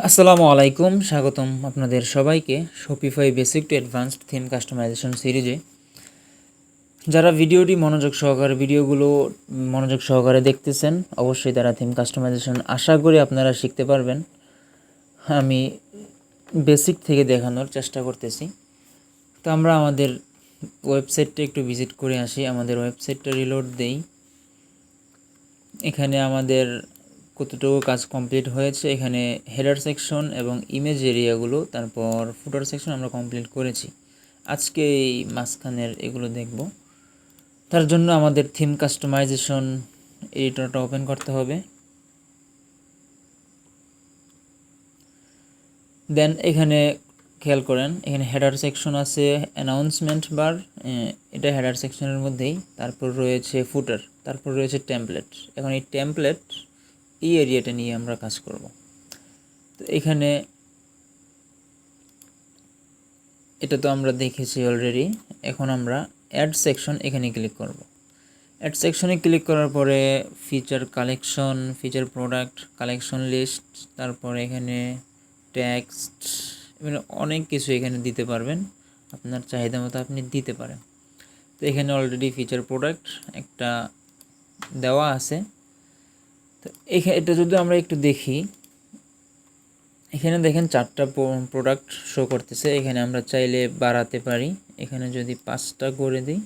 আসসালামু আলাইকুম, স্বাগতম আপনাদের সবাইকে Shopify basic to advanced theme customisation সিরিজে। যারা ভিডিওগুলো মনোযোগ সহকারে দেখতেছেন, অবশ্যই তারা থিম কাস্টমাইজেশন আশা করি আপনারা শিখতে পারবেন। আমি বেসিক থেকে দেখানোর চেষ্টা করতেছি। তো আমরা আমাদের ওয়েবসাইটটা একটু ভিজিট করে আসি। আমাদের ওয়েবসাইটটা রিলোড দেই। এখানে আমাদের কতটুকু কাজ কমপ্লিট হয়েছে, এখানে হেডার সেকশন এবং ইমেজ এরিয়াগুলো, তারপর ফুটার সেকশন আমরা কমপ্লিট করেছি। আজকে এই মাঝখানের এগুলো দেখব। তার জন্য আমাদের থিম কাস্টমাইজেশন এডিটরটা ওপেন করতে হবে। দেন এখানে খেয়াল করেন, এখানে হেডার সেকশন আছে, অ্যানাউন্সমেন্ট বার, এটা হেডার সেকশনের মধ্যেই। তারপর রয়েছে ফুটার, তারপর রয়েছে টেমপ্লেট। এখন এই টেমপ্লেট এই এরিয়াটা নিয়ে আমরা কাজ করব। তো এখানে এটা তো আমরা দেখেছি অলরেডি। এখন আমরা অ্যাড সেকশন এখানে ক্লিক করব। অ্যাড সেকশনে ক্লিক করার পরে feature collection, feature product, collection list, তারপরে এখানে টেক্সট, মানে অনেক কিছু এখানে দিতে পারবেন। আপনার চাহিদা মতো আপনি দিতে পারেন। তো এখানে অলরেডি ফিচার প্রোডাক্ট একটা দেওয়া আছে। তো এটা যদি আমরা একটু দেখি, এখানে দেখেন 4টা প্রোডাক্ট শো করতেছে। এখানে আমরা চাইলে বাড়াতে পারি। এখানে যদি 5টা করে দিই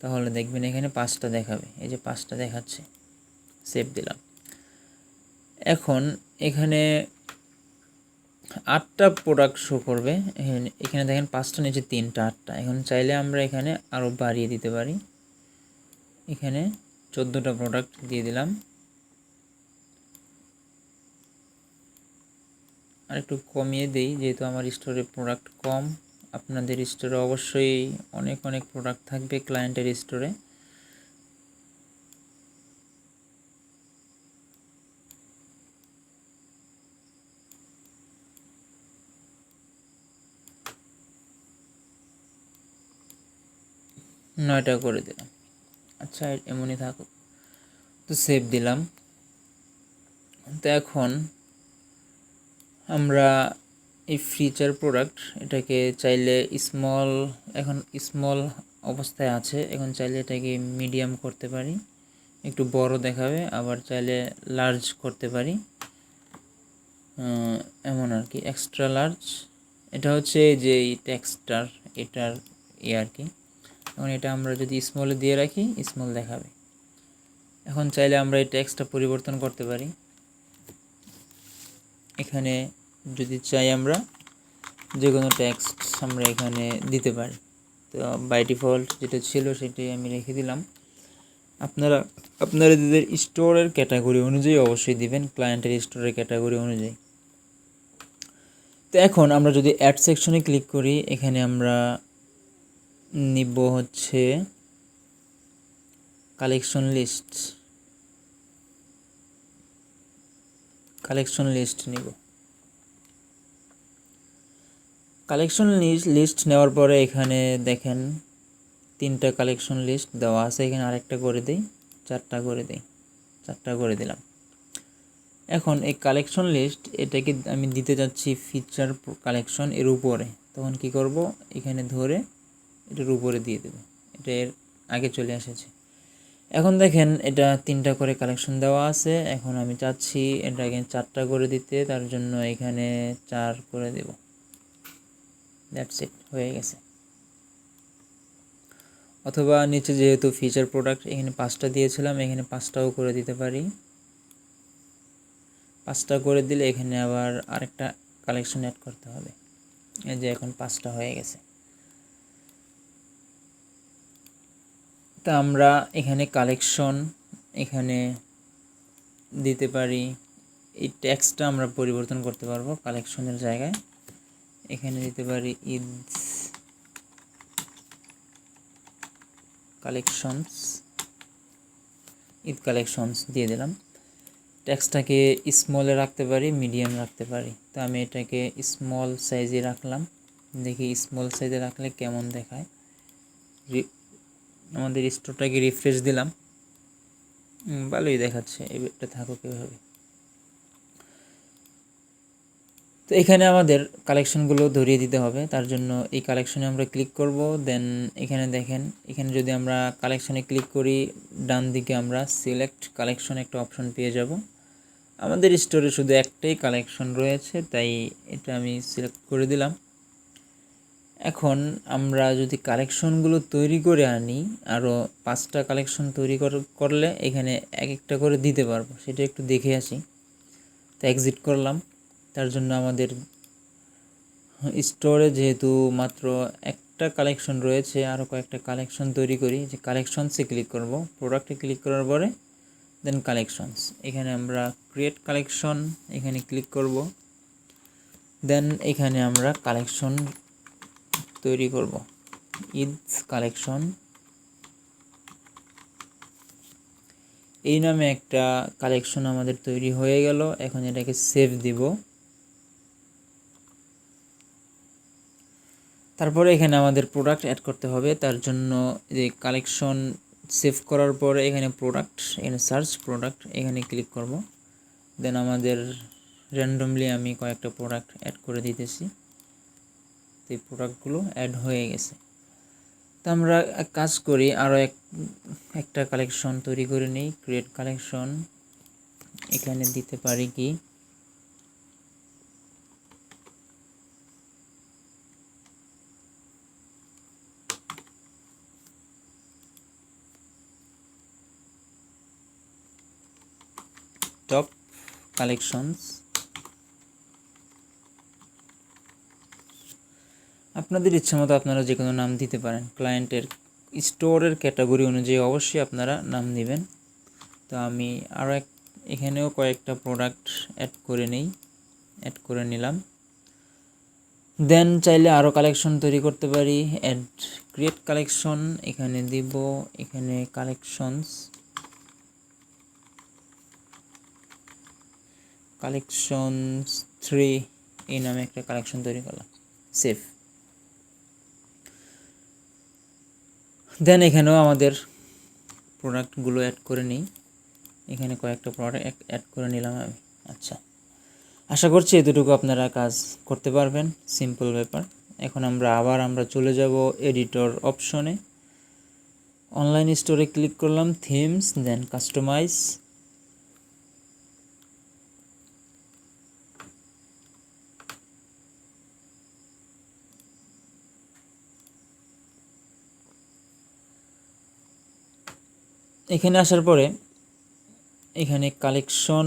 তাহলে দেখবেন এখানে 5টা দেখাবে। এই যে 5টা দেখাচ্ছে, সেভ দিলাম। এখন এখানে 8টা প্রোডাক্ট শো করবে। এখানে দেখেন 5টা নিচে 3টা, 8টা। এখন চাইলে আমরা এখানে আরও বাড়িয়ে দিতে পারি। এখানে 14টা প্রোডাক্ট দিয়ে দিলাম। আর একটু কমিয়ে দেই, যেহেতু আমার স্টোরে প্রোডাক্ট কম। আপনাদের স্টোরে অবশ্যই অনেক অনেক প্রোডাক্ট থাকবে ক্লায়েন্টের স্টোরে। নয়টা করে দিলাম। আচ্ছা, এমনই থাকুক। তো সেভ দিলাম। তো এখন আমরা এই ফিচার প্রোডাক্ট এটাকে চাইলে স্মল, এখন স্মল অবস্থায় আছে, এখন চাইলে এটাকে মিডিয়াম করতে পারি, একটু বড় দেখাবে। আবার চাইলে লার্জ করতে পারি, এমন আর কি, এক্সট্রা লার্জ। এটা হচ্ছে যে এই টেক্সটার, এটার আর কি। এখন এটা আমরা যদি স্মলে দিয়ে রাখি, স্মল দেখাবে। এখন চাইলে আমরা এই টেক্সটটা পরিবর্তন করতে পারি। এখানে যদি চাই আমরা যে কোনো টেক্সট আমরা এখানে দিতে পারি। তো বাই ডিফল্ট যেটা ছিল সেটাই আমি রেখে দিলাম। আপনাদের স্টোরের ক্যাটাগরি অনুযায়ী অবশ্যই দিবেন, ক্লায়েন্টের স্টোরের ক্যাটাগরি অনুযায়ী। তো এখন আমরা যদি অ্যাড সেকশনে ক্লিক করি, এখানে আমরা নিব হচ্ছে কালেকশন লিস্ট নিব। কালেকশন লিস্ট নেওয়ার পরে এখানে দেখেন 3টা কালেকশন লিস্ট দেওয়া আছে। এখানে আরেকটা করে দিই, 4টা করে দিই, 4টা করে দিলাম। এখন এই কালেকশন লিস্ট এটাকে আমি দিতে যাচ্ছি ফিচার কালেকশন এর উপরে। তখন কি করব, এখানে ধরে এটার উপরে দিয়ে দেব। এটা এর আগে চলে এসেছে। এখন দেখেন এটা 3টা করে কালেকশন দেওয়া আছে। এখন আমি চাচ্ছি এটাকে 4টা করে দিতে, তার জন্য এখানে 4 করে দেব। দ্যাটস ইট, হয়ে গেছে। অথবা নিচে যেহেতু ফিচার প্রোডাক্ট এখানে 5টা দিয়েছিলাম, এখানে 5টাও করে দিতে পারি। 5টা করে দিলে এখানে আবার আরেকটা কালেকশন অ্যাড করতে হবে। এই যে এখন 5টা হয়ে গেছে। তা আমরা এখানে কালেকশন এখানে দিতে পারি। এই টেক্সটটা আমরা পরিবর্তন করতে পারবো কালেকশনের জায়গায়। এখানে দিতে পারি ঈদ কালেকশনস দিয়ে দিলাম। টেক্সটটাকে স্মলে রাখতে পারি, মিডিয়াম রাখতে পারি। তো আমি এটাকে স্মল সাইজে রাখলাম। দেখি স্মল সাইজে রাখলে কেমন দেখায়। আমাদের স্টোরটাকে রিফ্রেশ দিলাম, ভালোই দেখাচ্ছে। এটা থাকুক এভাবে। তো এখানে আমাদের কালেকশনগুলো ধরিয়ে দিতে হবে, তার জন্য এই কালেকশনে আমরা ক্লিক করব। দেন এখানে দেখেন, এখানে যদি আমরা কালেকশনে ক্লিক করি, ডান দিকে আমরা সিলেক্ট কালেকশন একটা অপশন পেয়ে যাব। আমাদের স্টোরে শুধু একটাই কালেকশন রয়েছে, তাই এটা আমি সিলেক্ট করে দিলাম। এখন আমরা যদি কালেকশনগুলো তৈরি করে আনি, আরও 5টা কালেকশন তৈরি করলে এখানে এক একটা করে দিতে পারবো, সেটা একটু দেখে আসি। তো এক্সিট করলাম। তার জন্য আমাদের স্টোরে যেহেতু মাত্র একটা কালেকশন রয়েছে, আরও কয়েকটা কালেকশন তৈরি করি। যে কালেকশনসে ক্লিক করব, প্রোডাক্টে ক্লিক করার পরে দেন কালেকশনস, এখানে আমরা ক্রিয়েট কালেকশন এখানে ক্লিক করব। দেন এখানে আমরা কালেকশন তৈরি করব, ঈদ কালেকশন এই নামে একটা কালেকশন আমাদের তৈরি হয়ে গেল। এখন এটাকে সেভ দিব। তারপরে এখানে আমাদের প্রোডাক্ট অ্যাড করতে হবে, তার জন্য যে কালেকশন সেভ করার পরে এখানে প্রোডাক্ট, এখানে সার্চ প্রোডাক্ট এখানে ক্লিক করব। দেন আমাদের র্যান্ডমলি আমি কয়েকটা প্রোডাক্ট অ্যাড করে দিতেছি। এই প্রোডাক্টগুলো অ্যাড হয়ে গেছে। তো আমরা এক কাজ করি, আরও একটা কালেকশন তৈরি করে নিই, ক্রিয়েট কালেকশন এখানে দিতে পারি কি, টপ কালেকশনস। আপনাদের ইচ্ছা মতো আপনারা যে কোনো নাম দিতে পারেন, ক্লায়েন্টের স্টোরের ক্যাটাগরি অনুযায়ী অবশ্যই আপনারা নাম দিবেন। তো আমি আরও এখানেও কয়েকটা প্রোডাক্ট অ্যাড করে নিলাম। দেন চাইলে আরও কালেকশন তৈরি করতে পারি, অ্যাড ক্রিয়েট কালেকশন এখানে দিব, এখানে কালেকশনস 3 এই নামে একটা কালেকশন তৈরি করলাম, সেভ। দেন এখানেও আমাদের প্রোডাক্টগুলো অ্যাড করে নিই, এখানে কয়েকটা প্রোডাক্ট অ্যাড করে নিলাম আমি। আচ্ছা, আশা করছি এতটুকু আপনারা কাজ করতে পারবেন, সিম্পল ব্যাপার। এখন আমরা চলে যাব এডিটর অপশনে, অনলাইন স্টোরে ক্লিক করলাম, থিমস, দেন কাস্টমাইজ। এখানে আসার পরে এখানে কালেকশন,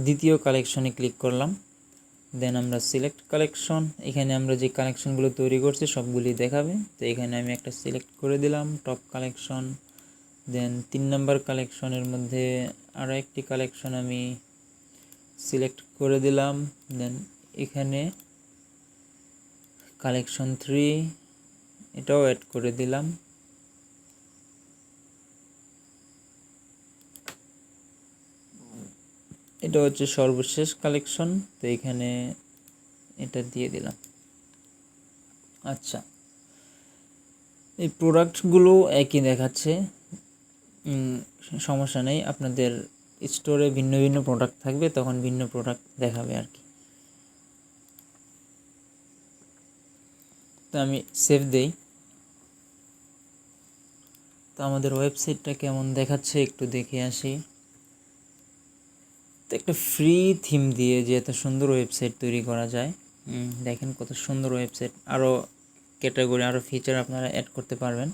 দ্বিতীয় কালেকশনে ক্লিক করলাম। দেন আমরা সিলেক্ট কালেকশন, এখানে আমরা যে কালেকশনগুলো তৈরি করছি সবগুলি দেখাবে। তো এখানে আমি একটা সিলেক্ট করে দিলাম, টপ কালেকশন। দেন 3 নাম্বার কালেকশনের মধ্যে আরও একটি কালেকশন আমি সিলেক্ট করে দিলাম। দেন এখানে কালেকশন 3 এটাও অ্যাড করে দিলাম। এটা হচ্ছে সর্বশেষ কালেকশন, তো এখানে এটা দিয়ে দিলাম। আচ্ছা, এই প্রোডাক্টগুলো একই দেখাচ্ছে, সমস্যা নেই। আপনাদের স্টোরে ভিন্ন ভিন্ন প্রোডাক্ট থাকবে, তখন ভিন্ন প্রোডাক্ট দেখাবে আর কি। তো আমি সেভ দেই। তো আমাদের ওয়েবসাইটটা কেমন দেখাচ্ছে একটু দেখে আসি। তো একটা ফ্রি থিম দিয়ে যে এত সুন্দর ওয়েবসাইট তৈরি করা যায়, দেখেন কত সুন্দর ওয়েবসাইট। আরও ক্যাটাগরি, আরও ফিচার আপনারা অ্যাড করতে পারবেন।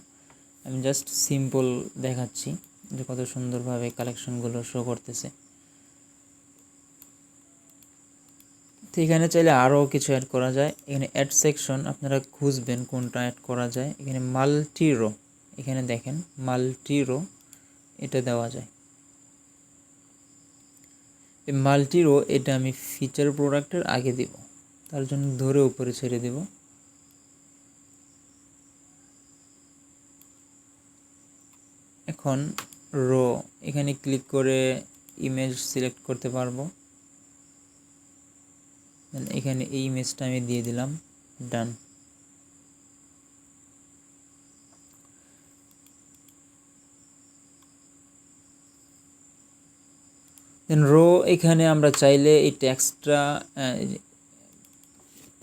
আমি জাস্ট সিম্পল দেখাচ্ছি যে কত সুন্দরভাবে কালেকশনগুলো শো করতেছে। তো এখানে চাইলে আরও কিছু অ্যাড করা যায়। এখানে অ্যাড সেকশন আপনারা খুঁজবেন কোনটা অ্যাড করা যায়। এখানে মাল্টি রো, এখানে দেখেন মাল্টি রো এটা দেওয়া যায়। এই মাল্টি রো এটা আমি ফিচার প্রোডাক্টের আগে দিব, তার জন্য ধরে উপরে ছেড়ে দেব। এখন রো এখানে ক্লিক করে ইমেজ সিলেক্ট করতে পারবো। এখানে এই ইমেজটা আমি দিয়ে দিলাম, ডান। দেন রো, এখানে আমরা চাইলে এই টেক্সটটা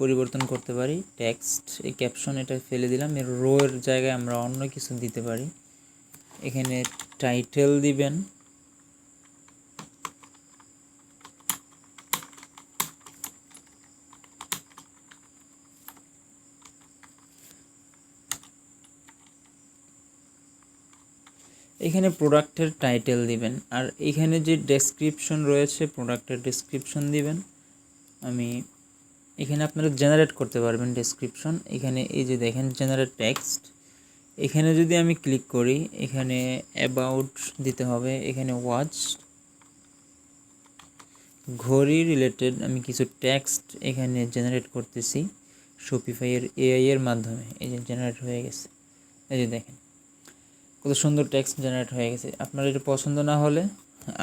পরিবর্তন করতে পারি। টেক্সট, এই ক্যাপশন এটা ফেলে দিলাম, এর রো এর জায়গায় আমরা অন্য কিছু দিতে পারি। এখানে টাইটেল দিবেন, এখানে প্রোডাক্টের টাইটেল দিবেন, আর এখানে যে ডেসক্রিপশন রয়েছে প্রোডাক্টের ডেসক্রিপশন দিবেন। আমি এখানে আপনারা জেনারেট করতে পারবেন ডেসক্রিপশন। এখানে এই যে দেখেন জেনারেট টেক্সট, এখানে যদি আমি ক্লিক করি এখানে অ্যাবাউট দিতে হবে, এখানে ওয়াচ ঘড়ি রিলেটেড আমি কিছু টেক্সট এখানে জেনারেট করতেছি শপিফাইয়ের এআই এর মাধ্যমে। এই যে জেনারেট হয়ে গেছে, এই যে দেখেন কত সুন্দর টেক্সট জেনারেট হয়ে গেছে। আপনার এটা পছন্দ না হলে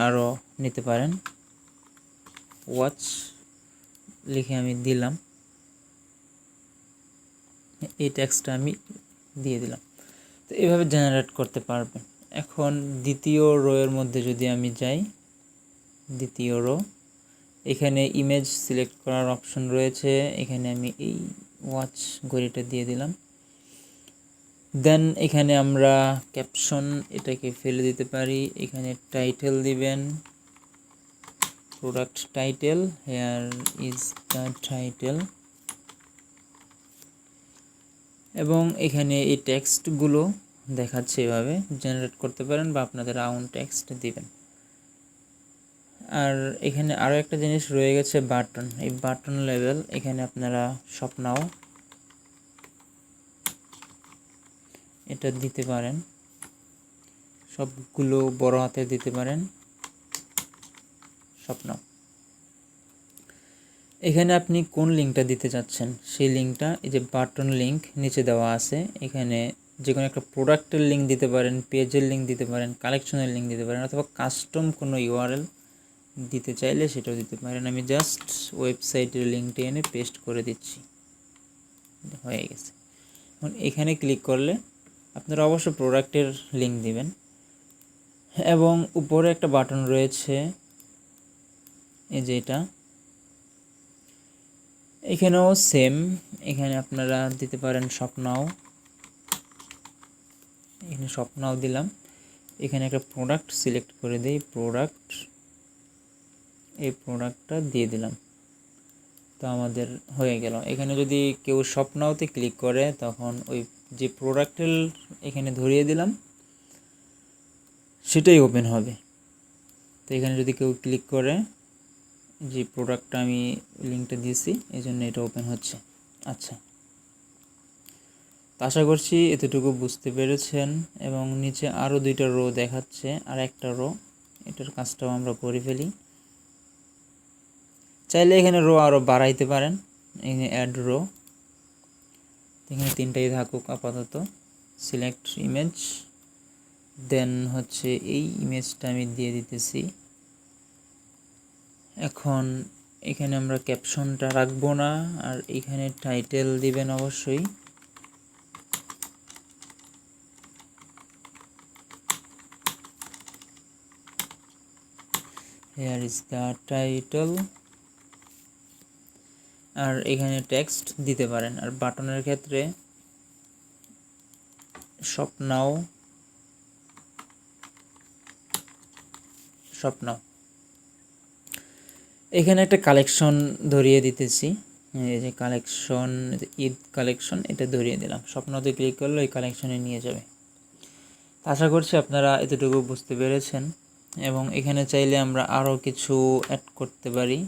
আরও নিতে পারেন। ওয়াচ লিখে আমি দিলাম, এই টেক্সটটা আমি দিয়ে দিলাম। তো এইভাবে জেনারেট করতে পারবেন। এখন দ্বিতীয় রো এর মধ্যে যদি আমি যাই, দ্বিতীয় রো, এখানে ইমেজ সিলেক্ট করার অপশন রয়েছে, এখানে আমি এই ওয়াচ ঘড়িটা দিয়ে দিলাম। দেন এখানে আমরা ক্যাপশন এটাকে ফেলে দিতে পারি, এখানে টাইটেল দিবেন, product title, hair is the title, এবং এখানে এই টেক্সটগুলো দেখাচ্ছে এভাবে জেনারেট করতে পারেন বা আপনাদের আউন টেক্সট দিবেন। আর এখানে আরও একটা জিনিস রয়ে গেছে বাটন, এই বাটন লেভেল, এখানে আপনারা শপ নাও এটা দিতে পারেন, সবগুলো বড় হাতে দিতে পারেন শপ নাও। এখানে আপনি কোন লিঙ্কটা দিতে চাচ্ছেন সেই লিঙ্কটা, এই যে বাটন লিঙ্ক নিচে দেওয়া আছে, এখানে যে কোনো একটা প্রোডাক্টের লিঙ্ক দিতে পারেন, পেজের লিঙ্ক দিতে পারেন, কালেকশনের লিঙ্ক দিতে পারেন, অথবা কাস্টম কোনো ইউআরএল দিতে চাইলে সেটাও দিতে পারেন। আমি জাস্ট ওয়েবসাইটের লিঙ্কটি এনে পেস্ট করে দিচ্ছি, হয়ে গেছে। এখন এখানে ক্লিক করলে আপনারা অবশ্য প্রোডাক্টের লিঙ্ক দিবেন, এবং উপরে একটা বাটন রয়েছে এই যে এটা, এখানেও সেম, এখানে আপনারা দিতে পারেন শপ নাও, এখানে শপ নাও দিলাম। এখানে একটা প্রোডাক্ট সিলেক্ট করে দিই, প্রোডাক্ট, এই প্রোডাক্টটা দিয়ে দিলাম, তো আমাদের হয়ে গেল। এখানে যদি কেউ শপ নাওতে ক্লিক করে তখন ওই যে প্রোডাক্টের এখানে ধরিয়ে দিলাম সেটাই ওপেন হবে। তো এখানে যদি কেউ ক্লিক করে, যে প্রোডাক্টটা আমি লিঙ্কটা দিয়েছি এই জন্য এটা ওপেন হচ্ছে। আচ্ছা, তো আশা করছি এতটুকু বুঝতে পেরেছেন। এবং নিচে আরও দুইটা রো দেখাচ্ছে, আর একটা রো, এটার কাজটাও আমরা করে ফেলি। চাইলে এখানে রো আরও বাড়াইতে পারেন, এখানে অ্যাড রো, এখানে তিনটাই থাকুক আপাতত। সিলেক্ট ইমেজ, দেন হচ্ছে এই ইমেজটা আমি দিয়ে দিতেছি। এখন এখানে আমরা ক্যাপশনটা রাখবো না, আর এখানে টাইটেল দিবেন অবশ্যই। হেয়ার ইজ দ্য টাইটেল, আর এখানে টেক্সট দিতে পারেন। আর বাটনের ক্ষেত্রে শপ নাও, শপ নাও। এখানে একটা কালেকশন ধরিয়ে দিতেছি, এই যে কালেকশন, ঈদ কালেকশন, এটা ধরিয়ে দিলাম। স্বপ্নতে ক্লিক করলে ওই কালেকশনে নিয়ে যাবে। আশা করছি আপনারা এতটুকু বুঝতে পেরেছেন। এবং এখানে চাইলে আমরা আরও কিছু অ্যাড করতে পারি।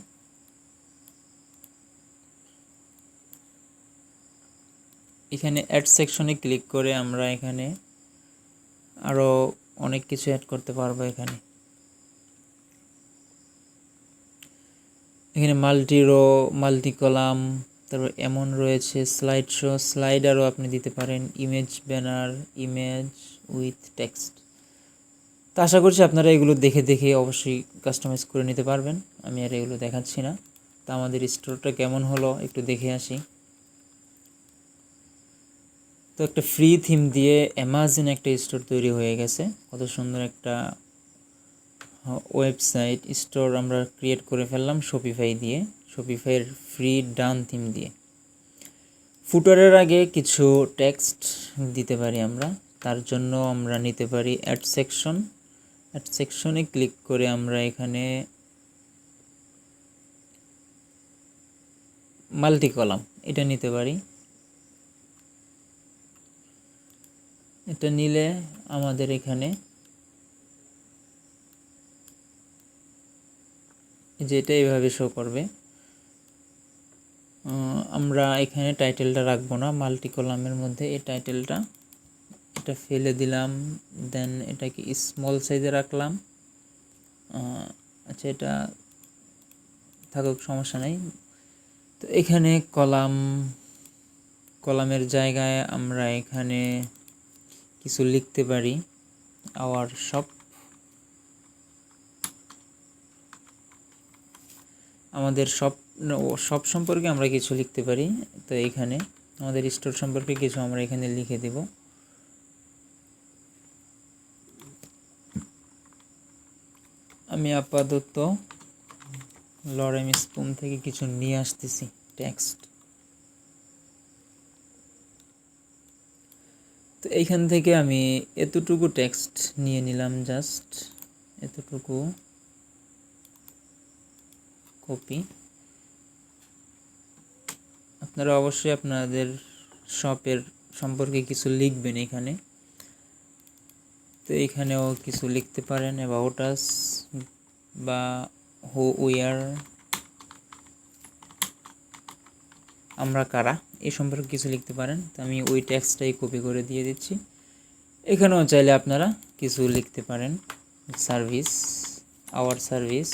এখানে অ্যাড সেকশনে ক্লিক করে আমরা এখানে আরও অনেক কিছু অ্যাড করতে পারবো। এখানে মাল্টি রো, মাল্টি কলাম, তারপর এমন রয়েছে স্লাইড শো, স্লাইডারও আপনি দিতে পারেন, image banner, image with text. তো আশা করছি আপনারা এগুলো দেখে দেখে অবশ্যই কাস্টমাইজ করে নিতে পারবেন। আমি আর এগুলো দেখাচ্ছি না। তো আমাদের স্টোরটা কেমন হলো একটু দেখে আসি। তো একটা ফ্রি থিম দিয়ে অ্যামাজন একটা স্টোর তৈরি হয়ে গেছে। কত সুন্দর একটা ওয়েবসাইট স্টোর আমরা ক্রিয়েট করে ফেললাম শপিফাই দিয়ে, শপিফাইয়ের ফ্রি ডাউন থিম দিয়ে। ফুটারের আগে কিছু টেক্সট দিতে পারি আমরা, তার জন্য আমরা নিতে পারি অ্যাড সেকশন। অ্যাড সেকশনে ক্লিক করে আমরা এখানে মাল্টি কলাম এটা নিতে পারি। এটা নিলে আমাদের এখানে যেটা এইভাবে শো করবে। আমরা এখানে টাইটেলটা রাখবো না, মাল্টি কলামের মধ্যে এই টাইটেলটা এটা ফেলে দিলাম, দেন এটাকে স্মল সাইজে রাখলাম। আচ্ছা এটা থাকুক, সমস্যা নেই। তো এখানে কলামের জায়গায় আমরা এখানে কিছু লিখতে পারি, আওয়ার শপ। আমাদের শপ সম্পর্কে আমরা কিছু লিখতে পারি। তো এখানে আমাদের স্টোর সম্পর্কে কিছু আমরা এখানে লিখে দেব। আমি আপাতত লরেম স্পুন থেকে কিছু নিয়ে আসতেছি টেক্সট। তো এইখান থেকে আমি এতটুকু টেক্সট নিয়ে নিলাম, জাস্ট এতটুকু কপি। আপনারা অবশ্যই আপনাদের শপের সম্পর্কে কিছু লিখবেন এখানে। তো এখানেও কিছু লিখতে পারেন, অ্যাবাউট আস বা হু উই আর, আমরা কারা, এই সম্পর্কে কিছু লিখতে পারেন। তো আমি ওই টেক্সটটাই কপি করে দিয়ে দিচ্ছি। এখানেও চাইলে আপনারা কিছু লিখতে পারেন, service, our service,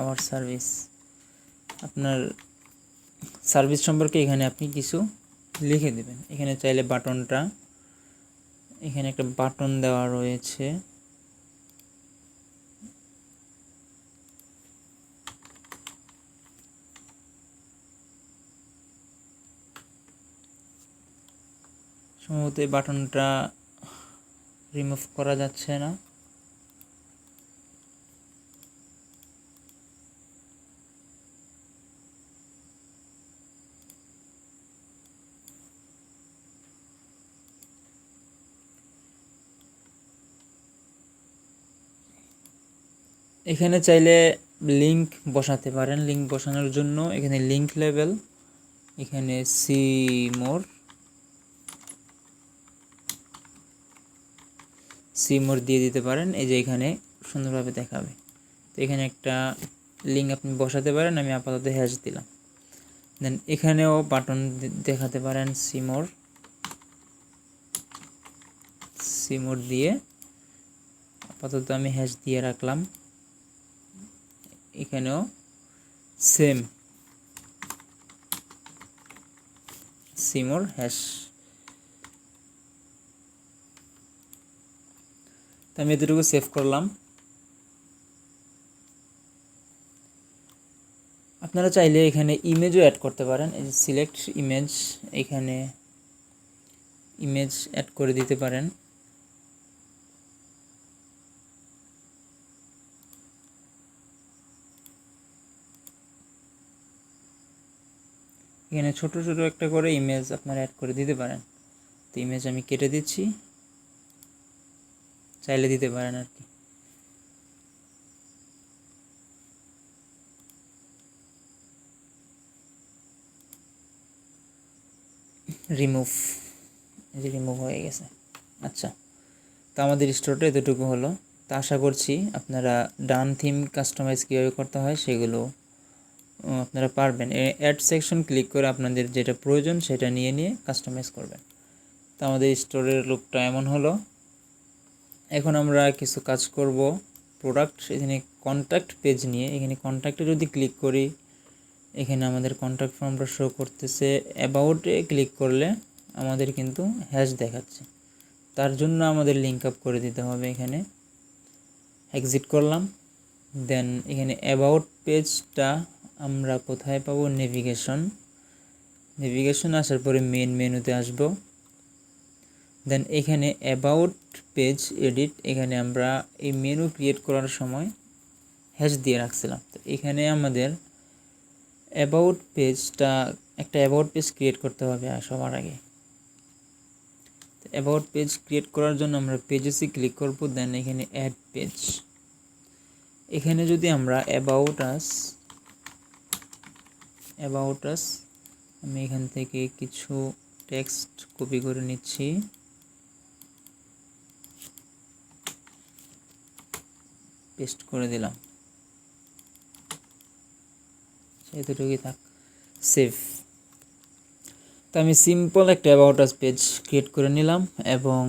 our service. আপনার সার্ভিস সম্পর্কে এখানে আপনি কিছু লিখে দেবেন। এখানে চাইলে বাটনটা, এখানে একটা বাটন দেওয়া রয়েছে, সম্ভবত এই বাটনটা রিমুভ করা যাচ্ছে না। এখানে চাইলে লিংক বসাতে পারেন। লিংক বসানোর জন্য এখানে লিংক লেভেল, এখানে সি মোর দিয়ে দিতে পারেন। এই যে এখানে সুন্দরভাবে দেখাবে। তো এখানে একটা লিঙ্ক আপনি বসাতে পারেন, আমি আপাতত হ্যাশ দিলাম। দেন এখানেও বাটন দেখাতে পারেন, সি মোর দিয়ে আপাতত আমি হ্যাশ দিয়ে রাখলাম। এখানেও সেম সি মোর হ্যাশ। তো আমি এতটুকু সেভ করলাম। আপনারা চাইলে এখানে ইমেজও অ্যাড করতে পারেন। এই যে সিলেক্ট ইমেজ, এখানে ইমেজ অ্যাড করে দিতে পারেন। এখানে ছোট ছোট একটা করে ইমেজ আপনারা অ্যাড করে দিতে পারেন। তো ইমেজ আমি কেটে দিচ্ছি, চাইলে দিতে পারেন আর কি। রিমুভ, এই যে রিমুভ হয়ে গেছে। আচ্ছা, তো আমাদের স্টোরটা এতটুকু হলো। তো আশা করছি আপনারা ডান থিম কাস্টমাইজ কীভাবে করতে হয় সেগুলো আপনারা পারবেন। অ্যাড সেকশন ক্লিক করে আপনাদের যেটা প্রয়োজন সেটা নিয়ে কাস্টমাইজ করবেন। তো আমাদের স্টোরের লুকটা এমন হলো। এখন আমরা কিছু কাজ করব। প্রোডাক্ট, এখানে কন্ট্যাক্ট পেজ নিয়ে, এখানে কন্ট্যাক্টে যদি ক্লিক করি, এখানে আমাদের কন্ট্যাক্ট ফর্মটা শো করতেছে। অ্যাবাউটে ক্লিক করলে আমাদের কিন্তু হ্যাশ দেখাচ্ছে। তার জন্য আমাদের লিঙ্ক আপ করে দিতে হবে। এখানে এক্সিট করলাম। দেন এখানে অ্যাবাউট পেজটা আমরা কোথায় পাবো, নেভিগেশন আসার পরে মেন মেনুতে আসব। দেন এখানে অ্যাবাউট পেজ এডিট, এখানে আমরা এই মেনু ক্রিয়েট করার সময় হ্যাশ দিয়ে রাখছিলাম। তো এখানে আমাদের অ্যাবাউট পেজটা, একটা অ্যাবাউট পেজ ক্রিয়েট করতে হবে সবার আগে। তো অ্যাবাউট পেজ ক্রিয়েট করার জন্য আমরা পেজেসে ক্লিক করব, দেন এখানে অ্যাড পেজ। এখানে যদি আমরা অ্যাবাউট আস, আমি এখান থেকে কিছু টেক্সট কপি করে নিচ্ছি, পেস্ট করে দিলাম, এতটুকুই থাক, সেভ। তো আমি সিম্পল একটা অ্যাবাউট আস পেজ ক্রিয়েট করে নিলাম এবং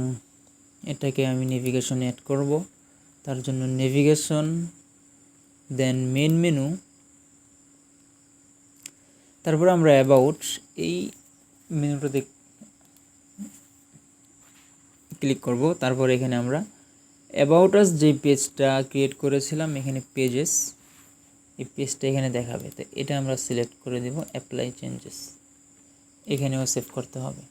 এটাকে আমি নেভিগেশনে অ্যাড করব। তার জন্য নেভিগেশন, দেন মেন মেনু, তারপর আমরা অ্যাবাউট এই মেনুটাতে ক্লিক করব। তারপর এখানে আমরা অ্যাবাউট আস যে পেজটা ক্রিয়েট করেছিলাম, এখানে পেজেস, এই পেজটা এখানে দেখাবে। তো এটা আমরা সিলেক্ট করে দেব, অ্যাপ্লাই চেঞ্জেস, এখানেও সেভ করতে হবে।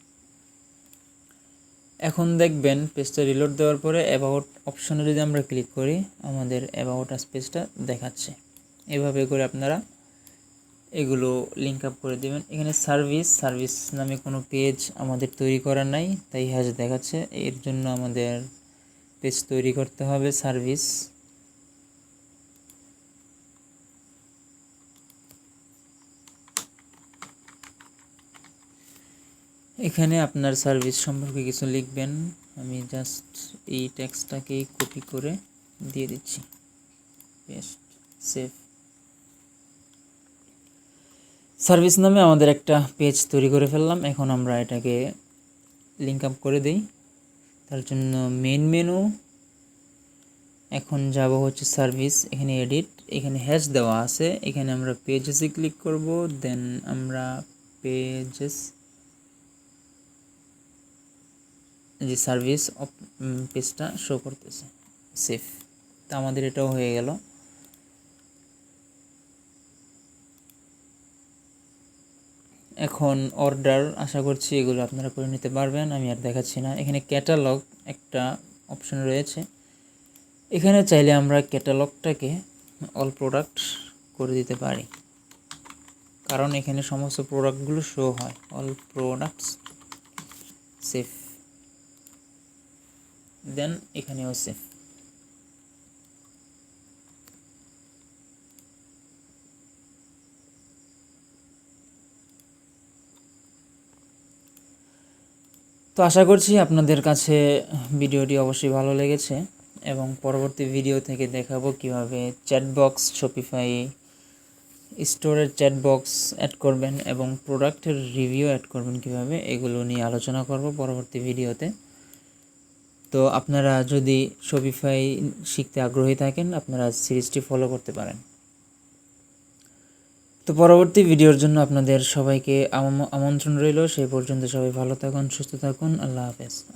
এখন দেখবেন পেজটা রিলোড দেওয়ার পরে অ্যাবাউট অপশনে যদি আমরা ক্লিক করি, আমাদের অ্যাবাউট আস পেজটা দেখাচ্ছে। এভাবে করে আপনারা এগুলো লিঙ্ক আপ করে দেবেন। এখানে সার্ভিস নামে কোনো পেজ আমাদের তৈরি করা নাই, তাই হ্যাশ দেখাচ্ছে। এর জন্য আমাদের পেজ তৈরি করতে হবে সার্ভিস। এখানে আপনার সার্ভিস সম্পর্কে কিছু লিখবেন, আমি জাস্ট এই টেক্সটটাকেই কপি করে দিয়ে দিচ্ছি, পেস্ট, সেভ। সার্ভিস নামে আমাদের একটা পেজ তৈরি করে ফেললাম। এখন আমরা এটাকে লিঙ্ক আপ করে দিই। তার জন্য মেন মেনু, এখন যাব হচ্ছে সার্ভিস, এখানে এডিট, এখানে হ্যাশ দেওয়া আছে, এখানে আমরা পেজেসে ক্লিক করব, দেন আমরা পেজেস, যে সার্ভিস পেজটা শো করতেছে, সেভ। তা আমাদের এটাও হয়ে গেল। এখন অর্ডার, আশা করছি এগুলো আপনারা করে নিতে পারবেন, আমি আর দেখাচ্ছি না। এখানে ক্যাটালগ একটা অপশন রয়েছে, এখানে চাইলে আমরা ক্যাটালগটাকে অল প্রোডাক্ট করে দিতে পারি, কারণ এখানে সমস্ত প্রোডাক্টগুলো শো হয়, অল প্রোডাক্টস, সেভ, দেন এখানেও সেভ। তো আশা করছি আপনাদের কাছে ভিডিওটি অবশ্যই ভালো লেগেছে এবং পরবর্তী ভিডিও থেকে দেখাবো কিভাবে চ্যাটবক্স শপিফাই স্টোরের চ্যাটবক্স অ্যাড করবেন এবং প্রোডাক্টের রিভিউ অ্যাড করবেন কিভাবে, এগুলো নিয়ে আলোচনা করব পরবর্তী ভিডিওতে। তো আপনারা যদি শপিফাই শিখতে আগ্রহী থাকেন, আপনারা সিরিজটি ফলো করতে পারেন। তো পরবর্তী ভিডিওর জন্য আপনাদের সবাইকে আমন্ত্রণ রইল। সেই পর্যন্ত সবাই ভালো থাকুন, সুস্থ থাকুন, আল্লাহ হাফেজ।